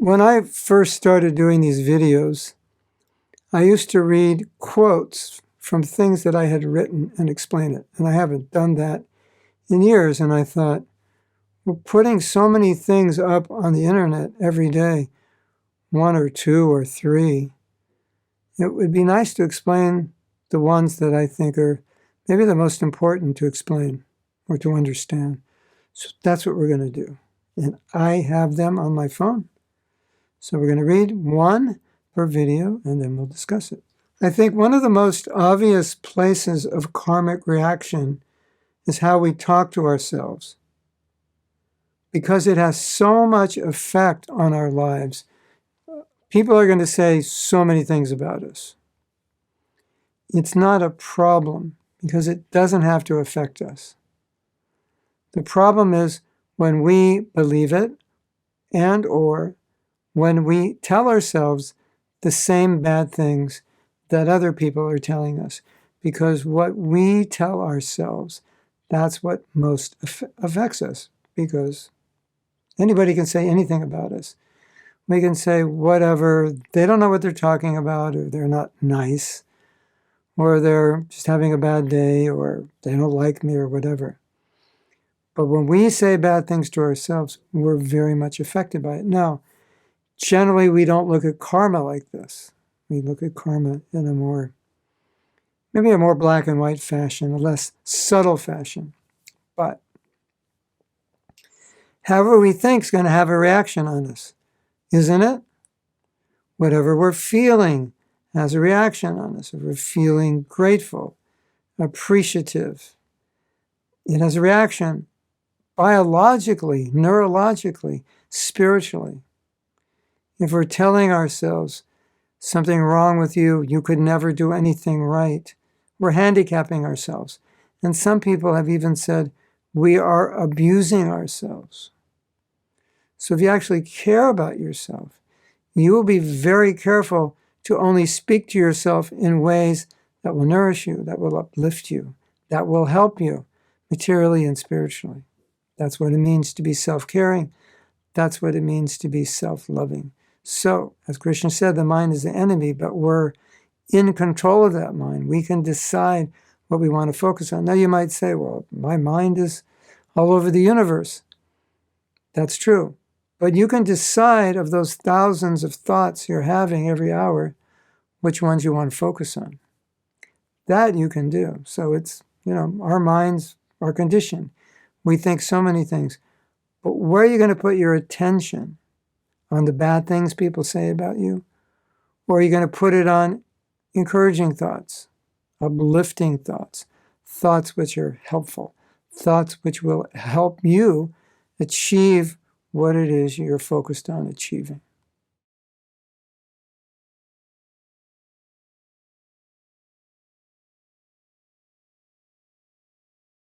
When I first started doing these videos, I used to read quotes from things that I had written and explain it. And I haven't done that in years. And I thought, well, putting so many things up on the internet every day, one or two or three, it would be nice to explain the ones that I think are maybe the most important to explain or to understand. So that's what we're going to do. And I have them on my phone. So we're going to read one per video, and then we'll discuss it. I think one of the most obvious places of karmic reaction is how we talk to ourselves, because it has so much effect on our lives. People are going to say so many things about us. It's not a problem because it doesn't have to affect us. The problem is when we believe it and or when we tell ourselves the same bad things that other people are telling us. Because what we tell ourselves, that's what most affects us. Because anybody can say anything about us. We can say whatever, they don't know what they're talking about, or they're not nice, or they're just having a bad day, or they don't like me, or whatever. But when we say bad things to ourselves, we're very much affected by it. Now, generally, we don't look at karma like this. We look at karma in maybe a more black and white fashion, a less subtle fashion. But however we think is going to have a reaction on us, isn't it? Whatever we're feeling has a reaction on us. If we're feeling grateful, appreciative, it has a reaction biologically, neurologically, spiritually. If we're telling ourselves something wrong with you, you could never do anything right, we're handicapping ourselves. And some people have even said we are abusing ourselves. So if you actually care about yourself, you will be very careful to only speak to yourself in ways that will nourish you, that will uplift you, that will help you materially and spiritually. That's what it means to be self-caring. That's what it means to be self-loving. So, as Krishna said, the mind is the enemy, but we're in control of that mind. We can decide what we want to focus on. Now you might say, well, my mind is all over the universe. That's true. But you can decide of those thousands of thoughts you're having every hour, which ones you want to focus on. That you can do. So it's, our minds are conditioned. We think so many things. But where are you going to put your attention? On the bad things people say about you? Or are you going to put it on encouraging thoughts, uplifting thoughts, thoughts which are helpful, thoughts which will help you achieve what it is you're focused on achieving?